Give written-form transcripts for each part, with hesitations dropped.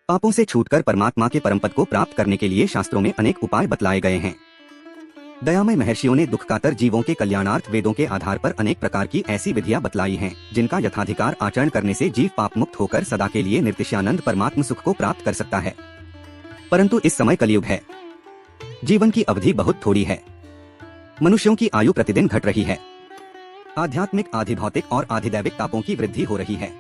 पापों से छूटकर परमात्मा के परम पद को प्राप्त करने के लिए शास्त्रों में अनेक उपाय बतलाए गए हैं। दयामय महर्षियों ने दुखकातर जीवों के कल्याणार्थ वेदों के आधार पर अनेक प्रकार की ऐसी विधियां बतलाई हैं, जिनका यथाधिकार आचरण करने से जीव पाप मुक्त होकर सदा के लिए निर्तिशयानंद परमात्म सुख को प्राप्त कर सकता है। परंतु इस समय कलयुग है, जीवन की अवधि बहुत थोड़ी है, मनुष्यों की आयु प्रतिदिन घट रही है, आध्यात्मिक आधिभौतिक और आधिदैविक तापों की वृद्धि हो रही है,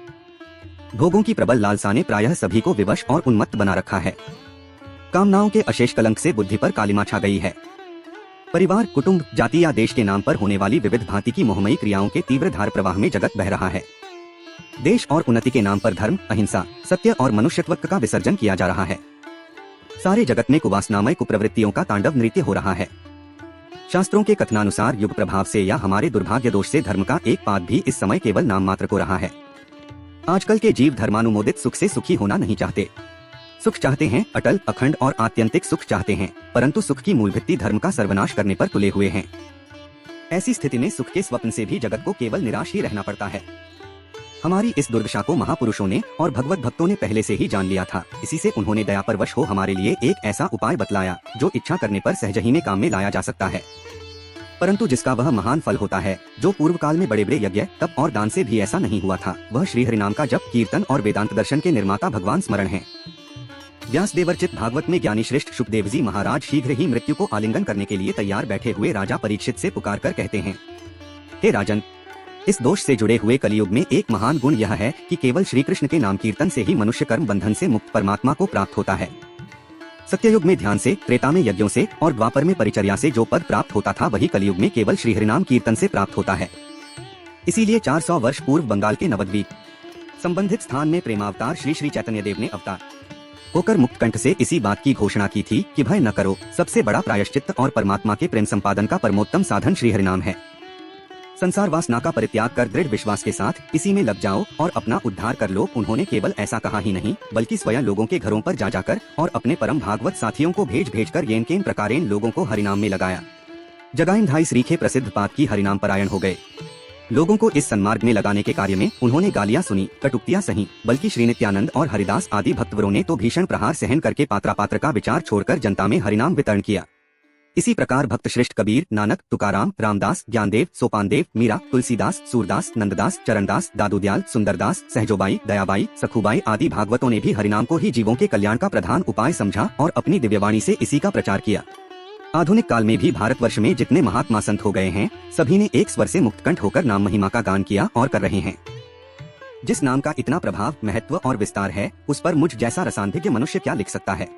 भोगों की प्रबल लालसा ने प्रायः सभी को विवश और उन्मत्त बना रखा है, कामनाओं के अशेष कलंक से बुद्धि पर कालिमा छा गई है, परिवार, कुटुंब, जाति या देश के नाम पर होने वाली विविध भांति की मोहमयी क्रियाओं के तीव्र धार प्रवाह में जगत बह रहा है। देश और उन्नति के नाम पर धर्म, अहिंसा, सत्य और मनुष्यत्व का विसर्जन किया जा रहा है। सारे जगत में कुवासनामय कुप्रवृत्तियों का तांडव नृत्य हो रहा है। शास्त्रों के कथनानुसार युग प्रभाव से या हमारे दुर्भाग्य दोष से धर्म का एक पाद भी इस समय केवल नाम मात्र को रहा है। आजकल के जीव धर्मानुमोदित सुख से सुखी होना नहीं चाहते। सुख चाहते हैं, अटल, अखंड और आत्यंतिक सुख चाहते हैं, परंतु सुख की मूल भित्ति धर्म का सर्वनाश करने पर तुले हुए हैं। ऐसी स्थिति में सुख के स्वप्न से भी जगत को केवल निराश ही रहना पड़ता है। हमारी इस दुर्दशा को महापुरुषों ने और भगवत भक्तों ने पहले से ही जान लिया था। इसी से उन्होंने दया पर वश हो हमारे लिए एक ऐसा उपाय बतलाया जो इच्छा करने पर सहज ही में काम में लाया जा सकता है, परंतु जिसका वह महान फल होता है जो पूर्व काल में बड़े बड़े यज्ञ, तप और दान से भी ऐसा नहीं हुआ था। वह श्री हरिनाम का जप, कीर्तन और वेदांत दर्शन के निर्माता भगवान स्मरण है। व्यासदेवर्चित भागवत में ज्ञानी श्रेष्ठ सुखदेव जी महाराज शीघ्र ही मृत्यु को आलिंगन करने के लिए तैयार बैठे हुए राजा परीक्षित से पुकार कर कहते हैं, हे राजन, इस दोष से जुड़े हुए कलयुग में एक महान गुण यह है कि केवल श्री कृष्ण के नाम कीर्तन से ही मनुष्य कर्म बंधन से मुक्त परमात्मा को प्राप्त होता है। सत्ययुग में ध्यान से, त्रेता में यज्ञों से और द्वापर में परिचर्या से जो पद प्राप्त होता था वही कलयुग में केवल श्री हरिनाम कीर्तन से प्राप्त होता है। इसीलिए 400 वर्ष पूर्व बंगाल के नवद्वीप संबंधित स्थान में प्रेमावतार श्री श्री चैतन्य देव ने अवतार होकर मुक्तकंठ से इसी बात की घोषणा की थी कि भय न करो, सबसे बड़ा प्रायश्चित्त और परमात्मा के प्रेम संपादन का परमोत्तम साधन श्री हरिनाम है। संसार वासना का परित्याग कर दृढ़ विश्वास के साथ इसी में लग जाओ और अपना उद्धार कर लो। उन्होंने केवल ऐसा कहा ही नहीं, बल्कि स्वयं लोगों के घरों पर जा जाकर और अपने परम भागवत साथियों को भेज भेज कर येन केन प्रकारेण लोगों को हरिनाम में लगाया। जगाइम धाई श्रीखे प्रसिद्ध पात की हरिनाम परायण हो गए। लोगों को इस सन्मार्ग में लगाने के कार्य में उन्होंने गालियां सुनी, कटुक्तियां सही, बल्कि श्री नित्यानंद और हरिदास आदि भक्तवरों ने तो भीषण प्रहार सहन करके पात्र का विचार छोड़कर जनता में हरिनाम वितरण किया। इसी प्रकार भक्त श्रेष्ठ कबीर, नानक, तुकाराम, रामदास, ज्ञानदेव, सोपानदेव, मीरा, तुलसीदास, सूरदास, नंददास, चरणदास, दादूदयाल, सुंदरदास, सहजोबाई, दयाबाई, सखुबाई आदि भागवतों ने भी हरिनाम को ही जीवों के कल्याण का प्रधान उपाय समझा और अपनी दिव्यवाणी से इसी का प्रचार किया। आधुनिक काल में भी भारतवर्ष में जितने महात्मा संत हो गए हैं, सभी ने एक स्वर से मुक्तकंठ होकर नाम महिमा का गान किया और कर रहे हैं। जिस नाम का इतना प्रभाव, महत्व और विस्तार है, उस पर मुझ जैसा रसांधिज्ञ मनुष्य क्या लिख सकता है।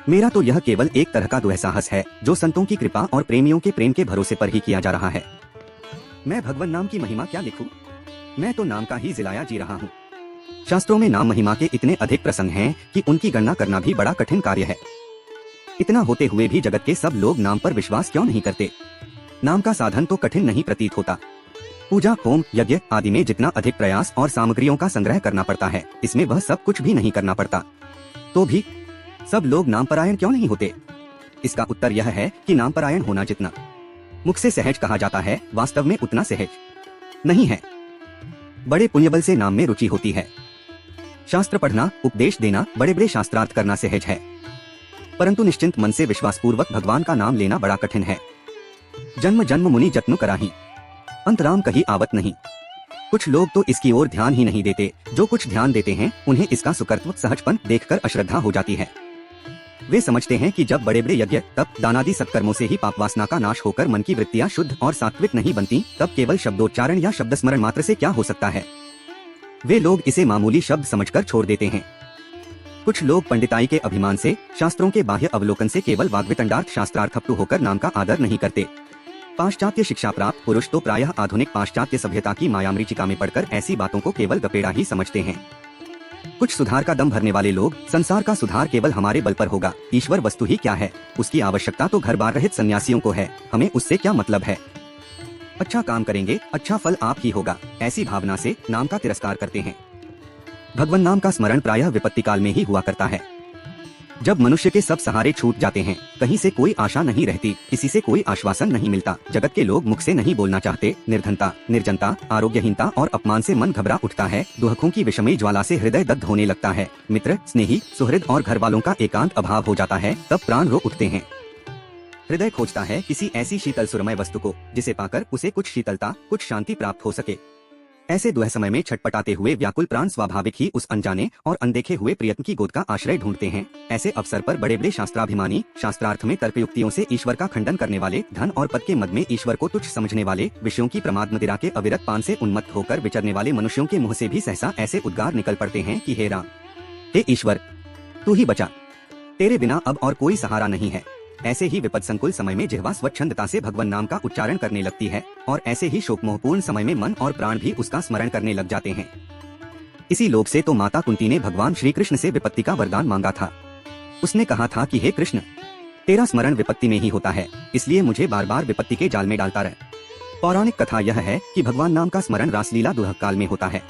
मेरा तो यह केवल एक तरह का दुस्साहस है जो संतों की कृपा और प्रेमियों के प्रेम के भरोसे पर ही किया जा रहा है। मैं भगवान नाम की महिमा क्या लिखूं? मैं तो नाम का ही जिलाया जी रहा हूँ। शास्त्रों में नाम महिमा के इतने अधिक प्रसंग हैं कि उनकी गणना करना भी बड़ा कठिन कार्य है। इतना होते हुए भी जगत के सब लोग नाम पर विश्वास क्यों नहीं करते? नाम का साधन तो कठिन नहीं प्रतीत होता। पूजा, होम, यज्ञ आदि में जितना अधिक प्रयास और सामग्रियों का संग्रह करना पड़ता है, इसमें वह सब कुछ भी नहीं करना पड़ता। तो भी सब लोग नाम परायण क्यों नहीं होते? इसका उत्तर यह है कि नाम परायण होना जितना मुख से सहज कहा जाता है, वास्तव में उतना सहज नहीं है। बड़े पुण्यबल से नाम में रुचि होती है। शास्त्र पढ़ना, उपदेश देना, बड़े बड़े शास्त्रार्थ करना सहज है, परंतु निश्चिंत मन से विश्वास पूर्वक भगवान का नाम लेना बड़ा कठिन है। जन्म जन्म मुनि जत्नु कराही, अंतराम कहीं आवत नहीं। कुछ लोग तो इसकी ओर ध्यान ही नहीं देते। जो कुछ ध्यान देते हैं उन्हें इसका सुकर्तव, सहजपन देखकर अश्रद्धा हो जाती है। वे समझते हैं कि जब बड़े बड़े यज्ञ, तप, दानादि सत्कर्मों से ही पाप वासना का नाश होकर मन की वृत्तियां शुद्ध और सात्विक नहीं बनती, तब केवल शब्दोच्चारण या शब्द स्मरण मात्र से क्या हो सकता है। वे लोग इसे मामूली शब्द समझकर छोड़ देते हैं। कुछ लोग पंडिताई के अभिमान से, शास्त्रों के बाह्य अवलोकन से केवल वाग्वितंडार्थ शास्त्रार्थप्तु होकर नाम का आदर नहीं करते। पाश्चात्य शिक्षा प्राप्त पुरुष तो प्रायः आधुनिक पाश्चात्य सभ्यता की मायामरीचिका में पड़कर ऐसी बातों को केवल गपेड़ा ही समझते हैं। कुछ सुधार का दम भरने वाले लोग, संसार का सुधार केवल हमारे बल पर होगा, ईश्वर वस्तु ही क्या है, उसकी आवश्यकता तो घर बार रहित सन्यासियों को है, हमें उससे क्या मतलब है। अच्छा काम करेंगे, अच्छा फल आप ही होगा, ऐसी भावना से नाम का तिरस्कार करते हैं। भगवान नाम का स्मरण प्रायः विपत्ति काल में ही हुआ करता है। जब मनुष्य के सब सहारे छूट जाते हैं, कहीं से कोई आशा नहीं रहती, किसी से कोई आश्वासन नहीं मिलता, जगत के लोग मुख से नहीं बोलना चाहते, निर्धनता, निर्जनता, आरोग्यहीनता और अपमान से मन घबरा उठता है, दुखों की विषमयी ज्वाला से हृदय दग्ध होने लगता है, मित्र, स्नेही, सुहृद और घर वालों का एकांत अभाव हो जाता है, तब प्राण रो उठते हैं। हृदय खोजता है किसी ऐसी शीतल सुरमय वस्तु को जिसे पाकर उसे कुछ शीतलता, कुछ शांति प्राप्त हो सके। ऐसे दुह समय में छटपटाते हुए व्याकुल प्राण स्वाभाविक ही उस अनजाने और अनदेखे हुए प्रियतम की गोद का आश्रय ढूंढते हैं। ऐसे अवसर पर बड़े बड़े शास्त्राभिमानी, शास्त्रार्थ में तर्कयुक्तियों से ईश्वर का खंडन करने वाले, धन और पद के मद में ईश्वर को तुच्छ समझने वाले, विषयों की प्रमाद मदिरा के अविरत पान से उन्मत्त होकर विचरने वाले मनुष्यों के मुँह से भी सहसा ऐसे उद्गार निकल पड़ते हैं कि हे राम, हे ईश्वर, तू ही बचा, तेरे बिना अब और कोई सहारा नहीं है। ऐसे ही विपद संकुल समय में जिह्वा स्वच्छंदता से भगवान नाम का उच्चारण करने लगती है और ऐसे ही शोकमोहपूर्ण समय में मन और प्राण भी उसका स्मरण करने लग जाते हैं। इसी लोभ से तो माता कुंती ने भगवान श्री कृष्ण से विपत्ति का वरदान मांगा था। उसने कहा था कि हे कृष्ण, तेरा स्मरण विपत्ति में ही होता है, इसलिए मुझे बार बार विपत्ति के जाल में डालता रह। पौराणिक कथा यह है कि भगवान नाम का स्मरण रासलीला दुहक काल में होता है।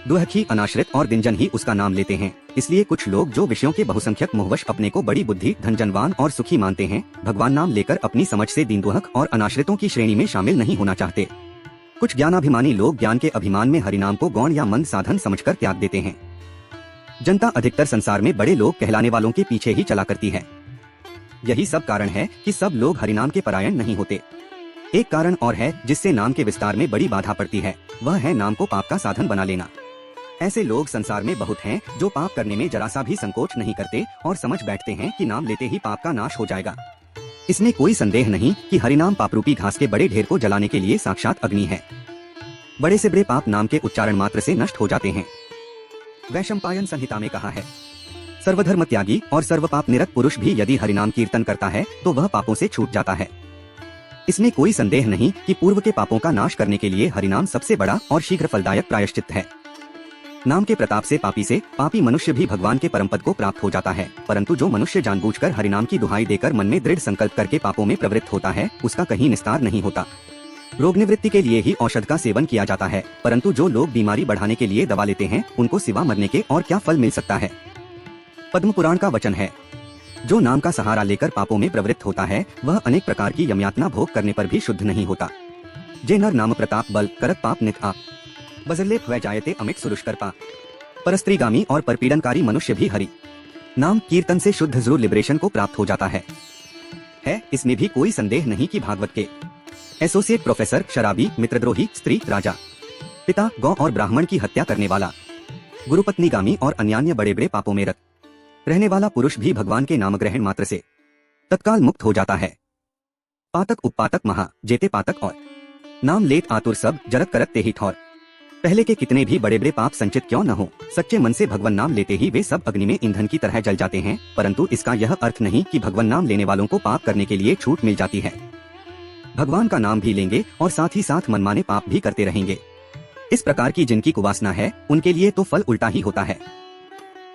दुहक ही अनाश्रित और दिनजन ही उसका नाम लेते हैं, इसलिए कुछ लोग जो विषयों के बहुसंख्यक मोहवश अपने को बड़ी बुद्धि, धनजनवान और सुखी मानते हैं, भगवान नाम लेकर अपनी समझ से दीनदुहक और अनाश्रितों की श्रेणी में शामिल नहीं होना चाहते। कुछ ज्ञानाभिमानी लोग ज्ञान के अभिमान में हरिनाम को गौण या मंद साधन समझकर त्याग देते हैं। जनता अधिकतर संसार में बड़े लोग कहलाने वालों के पीछे ही चला करती है। यही सब कारण है कि सब लोग हरिनाम के परायण नहीं होते। एक कारण और है जिससे नाम के विस्तार में बड़ी बाधा पड़ती है, वह है नाम को पाप का साधन बना लेना। ऐसे लोग संसार में बहुत हैं जो पाप करने में जरा सा भी संकोच नहीं करते और समझ बैठते हैं कि नाम लेते ही पाप का नाश हो जाएगा। इसमें कोई संदेह नहीं कि हरिनाम पापरूपी घास के बड़े ढेर को जलाने के लिए साक्षात अग्नि है। बड़े से बड़े पाप नाम के उच्चारण मात्र से नष्ट हो जाते हैं। वैशंपायन संहिता में कहा है, सर्वधर्म त्यागी और सर्वपाप निरत पुरुष भी यदि हरिनाम कीर्तन करता है तो वह पापों से छूट जाता है। इसमें कोई संदेह नहीं कि पूर्व के पापों का नाश करने के लिए हरिनाम सबसे बड़ा और शीघ्र फलदायक प्रायश्चित है। नाम के प्रताप से पापी मनुष्य भी भगवान के परम पद को प्राप्त हो जाता है, परंतु जो मनुष्य जानबूझकर हरिनाम की दुहाई देकर मन में दृढ़ संकल्प करके पापों में प्रवृत्त होता है, उसका कहीं निस्तार नहीं होता। रोग निवृत्ति के लिए ही औषध का सेवन किया जाता है, परंतु जो लोग बीमारी बढ़ाने के लिए दवा लेते हैं, उनको सिवा मरने के और क्या फल मिल सकता है। पद्म पुराण का वचन है, जो नाम का सहारा लेकर पापों में प्रवृत्त होता है, वह अनेक प्रकार की यमयातना भोग करने पर भी शुद्ध नहीं होता। जे नर नाम प्रताप बल करत पाप नित आप, बजरलेप वह जायते अमित सुरुष्कर्पा। परस्त्रीगामी और परपीड़नकारी मनुष्य भी हरि नाम कीर्तन से शुद्ध जरूर लिबरेशन को प्राप्त हो जाता है। इसमें भी कोई संदेह नहीं कि भागवत के एसोसिएट प्रोफेसर शराबी, मित्रद्रोही, स्त्री, राजा, पिता, गौ और ब्राह्मण की हत्या करने वाला, गुरुपत्नीगामी और अन्यान्य बड़े बड़े पापों में रत रहने वाला पुरुष भी भगवान के नाम ग्रहण मात्र से तत्काल मुक्त हो जाता है। पातक उपपातक महा जेते पातक और नाम लेत आतुर सब जरत करत ते ही ठौर। पहले के कितने भी बड़े बड़े पाप संचित क्यों न हो, सच्चे मन से भगवान नाम लेते ही वे सब अग्नि में ईंधन की तरह जल जाते हैं, परंतु इसका यह अर्थ नहीं कि भगवान नाम लेने वालों को पाप करने के लिए छूट मिल जाती है। भगवान का नाम भी लेंगे और साथ ही साथ मनमाने पाप भी करते रहेंगे। इस प्रकार की जिनकी कुवासना है, उनके लिए तो फल उल्टा ही होता है।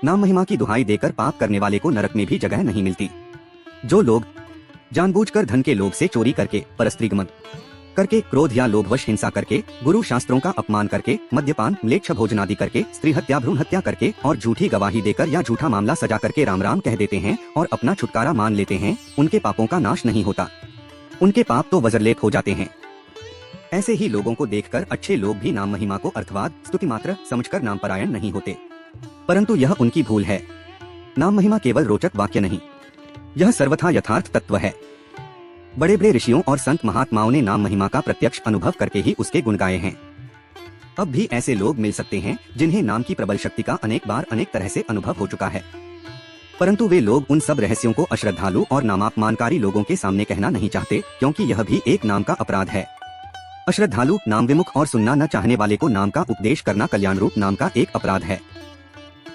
नाम महिमा की दुहाई देकर पाप करने वाले को नरक में भी जगह नहीं मिलती। जो लोग जानबूझकर धन के लोभ से चोरी करके, परस्त्रीगमन करके, क्रोध या लोभवश हिंसा करके, गुरु शास्त्रों का अपमान करके, मद्यपान, म्लेच्छ भोजन आदि करके, स्त्री हत्या, भ्रूण हत्या करके और झूठी गवाही देकर या झूठा मामला सजा करके राम राम कह देते हैं और अपना छुटकारा मान लेते हैं, उनके पापों का नाश नहीं होता, उनके पाप तो वज्रलेप हो जाते हैं। ऐसे ही लोगों को देखकर अच्छे लोग भी नाम महिमा को अर्थवाद, स्तुति मात्र समझकर नाम परायण नहीं होते, परंतु यह उनकी भूल है। नाम महिमा केवल रोचक वाक्य नहीं, यह सर्वथा यथार्थ तत्व है। बड़े बड़े ऋषियों और संत महात्माओं ने नाम महिमा का प्रत्यक्ष अनुभव करके ही उसके गुण गाए हैं। अब भी ऐसे लोग मिल सकते हैं जिन्हें नाम की प्रबल शक्ति का अनेक बार अनेक तरह से अनुभव हो चुका है, परंतु वे लोग उन सब रहस्यों को अश्रद्धालु और नामापमानकारी लोगों के सामने कहना नहीं चाहते, क्योंकि यह भी एक नाम का अपराध है। अश्रद्धालु, नाम विमुख और सुनना न चाहने वाले को नाम का उपदेश करना कल्याण रूप नाम का एक अपराध है।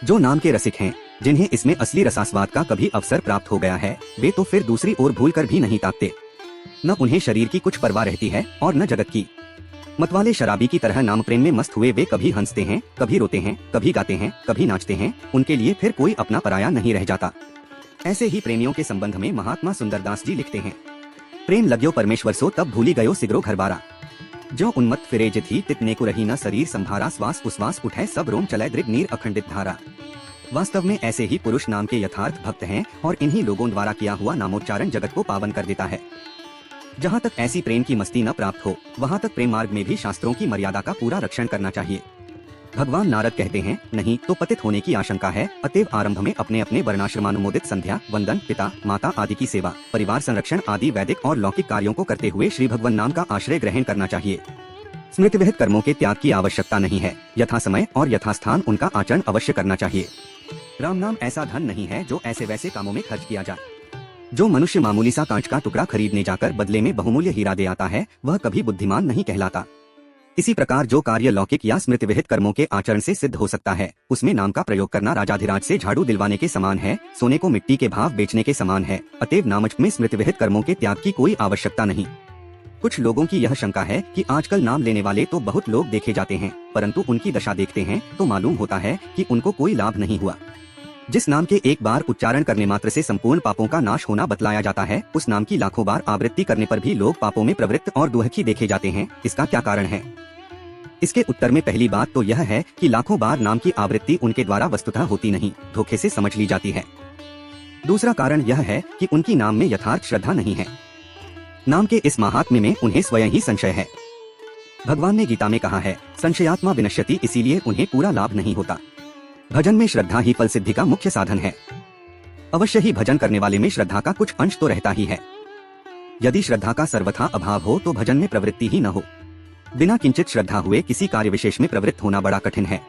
जो नाम के रसिक हैं, जिन्हें इसमें असली रसास्वाद का कभी अवसर प्राप्त हो गया है, वे तो फिर दूसरी ओर भूल कर भी नहीं ताकते। न उन्हें शरीर की कुछ परवाह रहती है और न जगत की। मतवाले शराबी की तरह नाम प्रेम में मस्त हुए वे कभी हंसते हैं, कभी रोते हैं, कभी गाते हैं, कभी नाचते हैं, उनके लिए फिर कोई अपना पराया नहीं रह जाता। ऐसे ही प्रेमियों के संबंध में महात्मा सुंदरदास जी लिखते हैं, प्रेम लग्यो परमेश्वर सो तब भूली गयो सिगरो घर बारा, जो उन्मत्त फिरे जित ही तितने को रही न शरीर संभारा, श्वास उश्वास उठे सब रोम चले दृढ़ नीर अखंडित धारा। वास्तव में ऐसे ही पुरुष नाम के यथार्थ भक्त हैं और इन्हीं लोगों द्वारा किया हुआ नामोच्चारण जगत को पावन कर देता है। जहाँ तक ऐसी प्रेम की मस्ती न प्राप्त हो, वहाँ तक प्रेम मार्ग में भी शास्त्रों की मर्यादा का पूरा रक्षण करना चाहिए। भगवान नारद कहते हैं, नहीं तो पतित होने की आशंका है, अतएव आरंभ में अपने अपने वर्णाश्रमानुमोदित संध्या वंदन, पिता माता आदि की सेवा, परिवार संरक्षण आदि वैदिक और लौकिक कार्यों को करते हुए श्री भगवान नाम का आश्रय ग्रहण करना चाहिए। स्मृति विहित कर्मों के त्याग की आवश्यकता नहीं है, यथा समय और यथास्थान उनका आचरण अवश्य करना चाहिए। राम नाम ऐसा धन नहीं है जो ऐसे वैसे कामों में खर्च किया जाए। जो मनुष्य मामूली सा कांच का टुकड़ा खरीदने जाकर बदले में बहुमूल्य हीरा दे आता है, वह कभी बुद्धिमान नहीं कहलाता। इसी प्रकार जो कार्य लौकिक या स्मृति विहित कर्मों के आचरण से सिद्ध हो सकता है, उसमें नाम का प्रयोग करना राजाधिराज से झाड़ू दिलवाने के समान है, सोने को मिट्टी के भाव बेचने के समान है। अतएव नामच में स्मृति विहित कर्मों के त्याग की कोई आवश्यकता नहीं। कुछ लोगों की यह शंका है कि आजकल नाम लेने वाले तो बहुत लोग देखे जाते हैं, परंतु उनकी दशा देखते हैं तो मालूम होता है कि उनको कोई लाभ नहीं हुआ। जिस नाम के एक बार उच्चारण करने मात्र से संपूर्ण पापों का नाश होना बतलाया जाता है, उस नाम की लाखों बार आवृत्ति करने पर भी लोग पापों में प्रवृत्त और दुखी देखे जाते हैं। इसका क्या कारण है? इसके उत्तर में पहली बात तो यह है कि लाखों बार नाम की आवृत्ति उनके द्वारा वस्तुतः होती नहीं, धोखे से समझ ली जाती है। दूसरा कारण यह है कि उनकी नाम में यथार्थ श्रद्धा नहीं है। नाम के इस महात्म्य में उन्हें स्वयं ही संशय है। भगवान ने गीता में कहा है, संशयात्मा विनश्यति, इसीलिए उन्हें पूरा लाभ नहीं होता। भजन में श्रद्धा ही फल सिद्धि का मुख्य साधन है। अवश्य ही भजन करने वाले में श्रद्धा का कुछ अंश तो रहता ही है। यदि श्रद्धा का सर्वथा अभाव हो तो भजन में प्रवृत्ति ही न हो। बिना किंचित श्रद्धा हुए किसी कार्य विशेष में प्रवृत्त होना बड़ा कठिन है।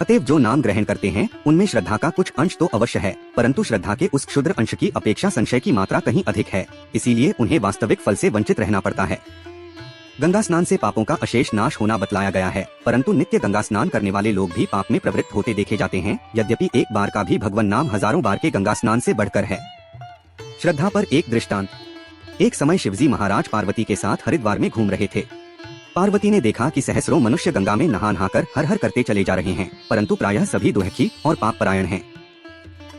अतएव जो नाम ग्रहण करते हैं उनमें श्रद्धा का कुछ अंश तो अवश्य है, परंतु श्रद्धा के उस क्षुद्र अंश की अपेक्षा संशय की मात्रा कहीं अधिक है, इसीलिए उन्हें वास्तविक फल से वंचित रहना पड़ता है। गंगा स्नान से पापों का अशेष नाश होना बतलाया गया है, परंतु नित्य गंगा स्नान करने वाले लोग भी पाप में प्रवृत्त होते देखे जाते हैं, यद्यपि एक बार का भी भगवान नाम हजारों बार के गंगा स्नान से बढ़कर है। श्रद्धा पर एक दृष्टांत। एक समय शिवजी महाराज पार्वती के साथ हरिद्वार में घूम रहे थे। पार्वती ने देखा कि सहस्रों मनुष्य गंगा में नहा नहाकर हर हर करते चले जा रहे हैं, परंतु प्रायः सभी दुखी और पाप परायण हैं।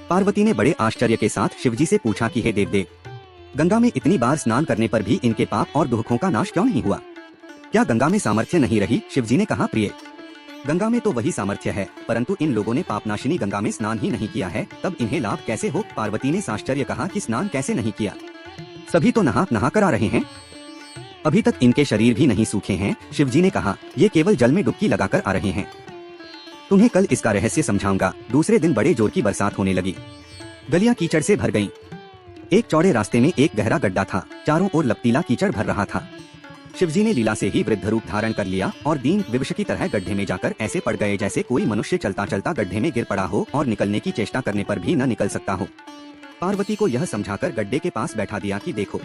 पार्वती ने बड़े आश्चर्य के साथ शिवजी से पूछा कि हे देवदेव, गंगा में इतनी बार स्नान करने पर भी इनके पाप और दुखों का नाश क्यों नहीं हुआ? क्या गंगा में सामर्थ्य नहीं रही? शिवजी ने कहा, प्रिय, गंगा में तो वही सामर्थ्य है, परंतु इन लोगों ने पापनाशिनी गंगा में स्नान ही नहीं किया है, तब इन्हें लाभ कैसे हो? पार्वती ने साश्चर्य कहा कि स्नान कैसे नहीं किया? सभी तो नहा नहा कर आ रहे हैं, अभी तक इनके शरीर भी नहीं सूखे हैं। शिवजी ने कहा, ये केवल जल में डुबकी लगाकर आ रहे हैं। तुम्हें कल इसका रहस्य समझाऊंगा। दूसरे दिन बड़े जोर की बरसात होने लगी। गलियां कीचड़ से भर गईं। एक चौड़े रास्ते में एक गहरा गड्ढा था, चारों ओर लपटीला कीचड़ भर रहा था। शिवजी ने लीला से ही वृद्ध रूप धारण कर लिया और दीन विवश की तरह गड्ढे में जाकर ऐसे पड़ गए जैसे कोई मनुष्य चलता चलता गड्ढे में गिर पड़ा हो और निकलने की चेष्टा करने पर भी न निकल सकता हो। पार्वती को यह समझाकर गड्ढे के पास बैठा दिया कि देखो,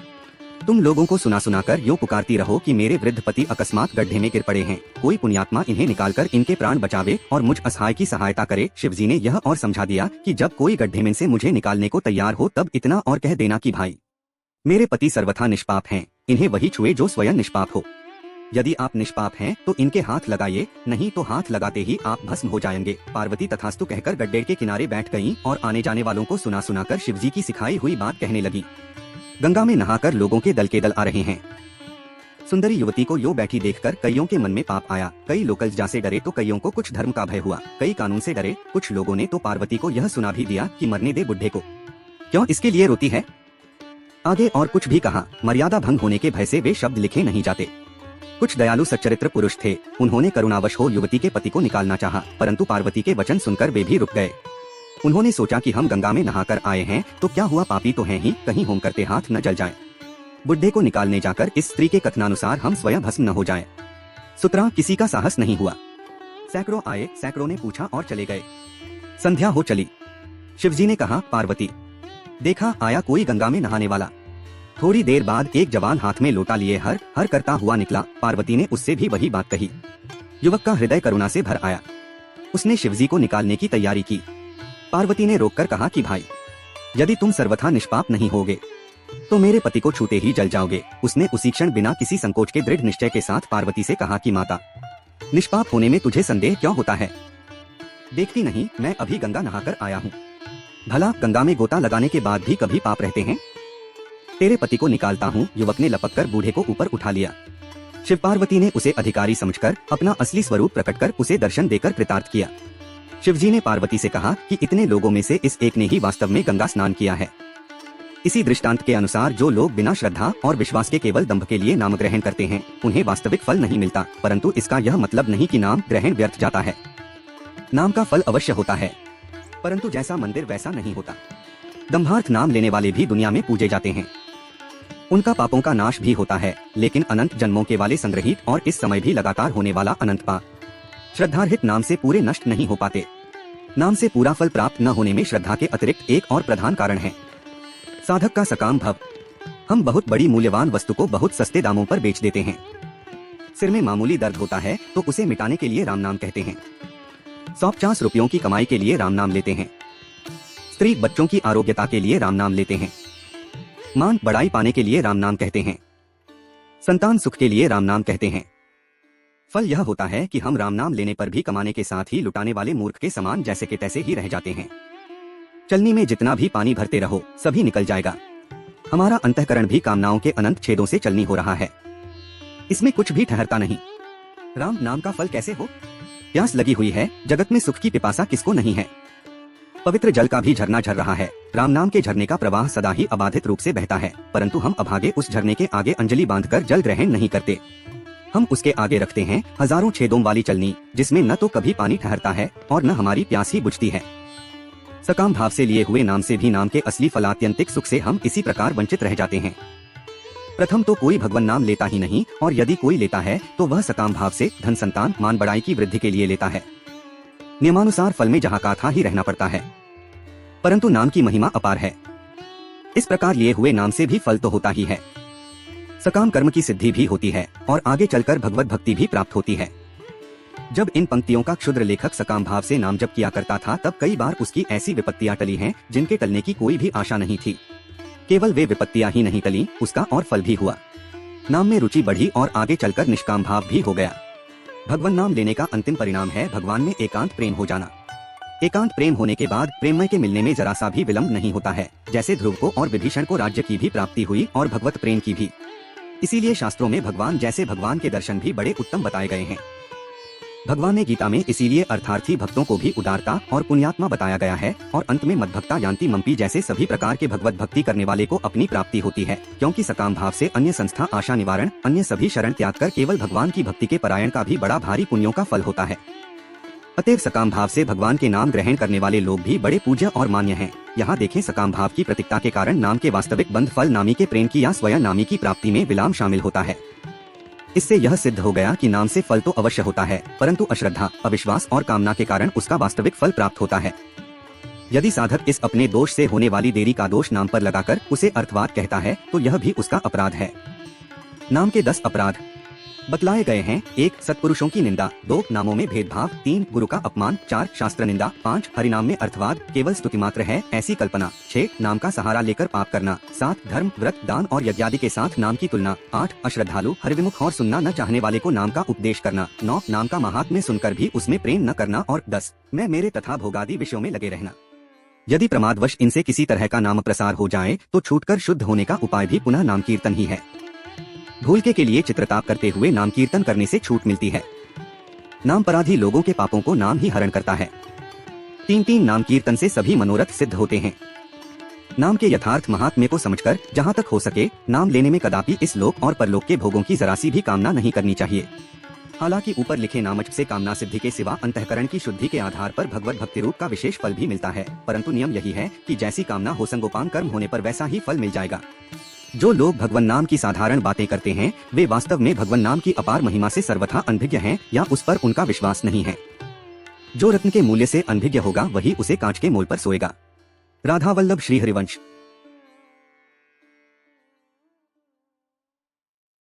तुम लोगों को सुना सुनाकर यूं पुकारती रहो कि मेरे वृद्ध पति अकस्मात गड्ढे में गिर पड़े हैं, कोई पुण्यात्मा इन्हें निकालकर इनके प्राण बचावे और मुझ असहाय की सहायता करे। शिवजी ने यह और समझा दिया कि जब कोई गड्ढे में से मुझे निकालने को तैयार हो तब इतना और कह देना कि भाई, मेरे पति सर्वथा निष्पाप हैं, इन्हें वही छुए जो स्वयं निष्पाप हो। यदि आप निष्पाप हैं तो इनके हाथ लगाइए, नहीं तो हाथ लगाते ही आप भस्म हो जाएंगे। पार्वती तथास्तु कहकर गड्ढे के किनारे बैठ गईं और आने जाने वालों को सुना सुनाकर शिवजी की सिखाई हुई बात कहने लगी। गंगा में नहाकर लोगों के दल के दल आ रहे हैं। सुंदरी युवती को यो बैठी देखकर कईयों के मन में पाप आया। कई लोग कल्जा से डरे तो कईयों को कुछ धर्म का भय हुआ, कई कानून से डरे। कुछ लोगों ने तो पार्वती को यह सुना भी दिया कि मरने दे बुढ़े को, क्यों इसके लिए रोती है? आगे और कुछ भी कहा। मर्यादा भंग होने के भय से वे शब्द लिखे नहीं जाते। कुछ दयालु सच्चरित्र पुरुष थे, उन्होंने करुणावश हो युवती के पति को निकालना चाहा, परंतु पार्वती के वचन सुनकर वे भी रुक गए। उन्होंने सोचा कि हम गंगा में नहाकर आए हैं तो क्या हुआ, पापी तो हैं ही, कहीं होम करते हाथ न जल जाए। बुढ़े को निकालने जाकर इस स्त्री के कथनानुसार हम स्वयं भस्म न हो जाए। सुतरां किसी का साहस नहीं हुआ। सैकड़ों आए, सैकड़ों ने पूछा और चले गए। संध्या हो चली। शिवजी ने कहा, पार्वती, देखा आया कोई गंगा में नहाने वाला। थोड़ी देर बाद एक जवान हाथ में लोटा लिए हर हर करता हुआ निकला। पार्वती ने उससे भी वही बात कही। युवक का हृदय करुणा से भर आया। उसने शिवजी को निकालने की तैयारी की। पार्वती ने रोककर कहा कि भाई, यदि तुम सर्वथा निष्पाप नहीं होगे तो मेरे पति को छूते ही जल जाओगे। उसने उसी क्षण बिना किसी संकोच के दृढ़ निश्चय के साथ पार्वती से कहा कि माता, निष्पाप होने में तुझे संदेह क्यों होता है? देखती नहीं मैं अभी गंगा नहाकर आया हूँ। भला गंगा में गोता लगाने के बाद भी कभी पाप रहते हैं? तेरे पति को निकालता हूँ। युवक ने लपक कर बूढ़े को ऊपर उठा लिया। शिव पार्वती ने उसे अधिकारी समझकर अपना असली स्वरूप प्रकट कर उसे दर्शन देकर कृतार्थ किया। शिवजी ने पार्वती से कहा कि इतने लोगों में से इस एक ने ही वास्तव में गंगा स्नान किया है। इसी दृष्टांत के अनुसार जो लोग बिना श्रद्धा और विश्वास के केवल दंभ के लिए नाम ग्रहण करते हैं, उन्हें वास्तविक फल नहीं मिलता, परंतु इसका यह मतलब नहीं कि नाम ग्रहण व्यर्थ जाता है। नाम का फल अवश्य होता है, परंतु जैसा मंदिर वैसा नहीं होता। दंभार्थ नाम लेने वाले भी दुनिया में पूजे जाते हैं, उनका पापों का नाश भी होता है, लेकिन अनंत जन्मों के वाले संग्रहित और इस समय भी लगातार होने वाला अनंत पाप श्रद्धारहित नाम से पूरे नष्ट नहीं हो पाते। नाम से पूरा फल प्राप्त न होने में श्रद्धा के अतिरिक्त एक और प्रधान कारण है, साधक का सकाम भाव। हम बहुत बड़ी मूल्यवान वस्तु को बहुत सस्ते दामों पर बेच देते हैं। सिर में मामूली दर्द होता है तो उसे मिटाने के लिए राम नाम कहते हैं। 150 रुपयों की कमाई के लिए राम नाम लेते हैं। स्त्री बच्चों की आरोग्यता के लिए राम नाम लेते हैं। मान बढ़ाई पाने के लिए राम नाम कहते हैं। संतान सुख के लिए राम नाम कहते हैं। फल यह होता है कि हम राम नाम लेने पर भी कमाने के साथ ही लुटाने वाले मूर्ख के समान जैसे के तैसे ही रह जाते हैं। चलनी में जितना भी पानी भरते रहो सभी निकल जाएगा। हमारा अंतःकरण भी कामनाओं के अनंत छेदों से चलनी हो रहा है, इसमें कुछ भी ठहरता नहीं। राम नाम का फल कैसे हो? प्यास लगी हुई है, जगत में सुख की पिपासा किसको नहीं है। पवित्र जल का भी झरना झर रहा है, राम नाम के झरने का प्रवाह सदा ही अबाधित रूप से बहता है, परंतु हम अभागे उस झरने के आगे अंजलि बांधकर जल ग्रहण नहीं करते। हम उसके आगे रखते हैं हजारों छेदों वाली चलनी, जिसमें न तो कभी पानी ठहरता है और न हमारी प्यास ही बुझती है। सकाम भाव से लिए हुए नाम से भी नाम के असली फलात्यंतिक सुख से हम इसी प्रकार वंचित रह जाते हैं। प्रथम तो कोई भगवान नाम लेता ही नहीं, और यदि कोई लेता है तो वह सकाम भाव से धन संतान मान बढ़ाई की वृद्धि के लिए लेता है। नियमानुसार फल में जहाँ का था ही रहना पड़ता है, परंतु नाम की महिमा अपार है। इस प्रकार लिए हुए नाम से भी फल तो होता ही है, सकाम कर्म की सिद्धि भी होती है और आगे चलकर भगवत भक्ति भी प्राप्त होती है। जब इन पंक्तियों का क्षुद्र लेखक सकाम भाव से नाम जप किया करता था, तब कई बार उसकी ऐसी विपत्तियां टली हैं जिनके टलने की कोई भी आशा नहीं थी। केवल वे विपत्तियां ही नहीं टली, उसका और फल भी हुआ। नाम में रुचि बढ़ी और आगे चलकर निष्काम भाव भी हो गया। भगवान नाम लेने का अंतिम परिणाम है भगवान में एकांत प्रेम हो जाना। एकांत प्रेम होने के बाद प्रेममय के मिलने में जरा सा भी विलंब नहीं होता है, जैसे ध्रुव को और विभीषण को राज्य की भी प्राप्ति हुई और भगवत प्रेम की भी। इसीलिए शास्त्रों में भगवान जैसे भगवान के दर्शन भी बड़े उत्तम बताए गए हैं। भगवान ने गीता में इसीलिए अर्थार्थी भक्तों को भी उदारता और पुण्यात्मा बताया गया है, और अंत में मद्भक्ता यान्ति मम्पी जैसे सभी प्रकार के भगवत भक्ति करने वाले को अपनी प्राप्ति होती है, क्योंकि सकाम भाव से अन्य संस्था आशा निवारण अन्य सभी शरण त्याग कर केवल भगवान की भक्ति के परायण का भी बड़ा भारी पुण्यों का फल होता है। अतएव सकाम भाव से भगवान के नाम ग्रहण करने वाले लोग भी बड़े पूज्य और मान्य हैं। यहाँ देखें, सकाम भाव की प्रतीकता के कारण नाम के वास्तविक बंध फल नामी के प्रेम की या स्वयं नामी की प्राप्ति में विलाम शामिल होता है। इससे यह सिद्ध हो गया कि नाम से फल तो अवश्य होता है, परंतु अश्रद्धा, अविश्वास और कामना के कारण उसका वास्तविक फल प्राप्त होता है। यदि साधक इस अपने दोष से होने वाली देरी का दोष नाम पर लगाकर उसे अर्थवाद कहता है, तो यह भी उसका अपराध है। नाम के 10 अपराध बतलाए गए हैं। 1. सत्पुरुषों की निंदा। 2. नामों में भेदभाव। 3. गुरु का अपमान। 4. शास्त्र निंदा। 5. हरिनाम में अर्थवाद केवल स्तुति मात्र है ऐसी कल्पना। 6. नाम का सहारा लेकर पाप करना। 7. धर्म, व्रत, दान और यज्ञादि के साथ नाम की तुलना। 8. अश्रद्धालु, हरिविमुख और सुनना न चाहने वाले को नाम का उपदेश करना। 9. नाम का महात्म्य सुनकर भी उसमें प्रेम न करना। और 10. मैं मेरे तथा भोगादि विषयों में लगे रहना। यदि प्रमादवश इनसे किसी तरह का नाम प्रसार हो जाए तो छूटकर शुद्ध होने का उपाय भी पुनः नाम कीर्तन ही है। भूलके के लिए चित्रताप करते हुए नाम कीर्तन करने से छूट मिलती है। नाम पराधी लोगों के पापों को नाम ही हरण करता है। 3 नाम कीर्तन से सभी मनोरथ सिद्ध होते हैं। नाम के यथार्थ महात्म्य को समझकर जहाँ तक हो सके नाम लेने में कदापि इस लोक और परलोक के भोगों की जरा सी भी कामना नहीं करनी चाहिए। हालांकि ऊपर लिखे नामच से कामना सिद्धि के सिवा अंतःकरण की शुद्धि के आधार पर भगवत भक्ति रूप का विशेष फल भी मिलता है, परंतु नियम यही है कि जैसी कामना हो संगोपान कर्म होने पर वैसा ही फल मिल जाएगा। जो लोग भगवान नाम की साधारण बातें करते हैं वे वास्तव में भगवान नाम की अपार महिमा से सर्वथा अनभिज्ञ हैं या उस पर उनका विश्वास नहीं है। जो रत्न के मूल्य से अनभिज्ञ होगा वही उसे कांच के मोल पर सोएगा। राधा वल्लभ श्री हरिवंश।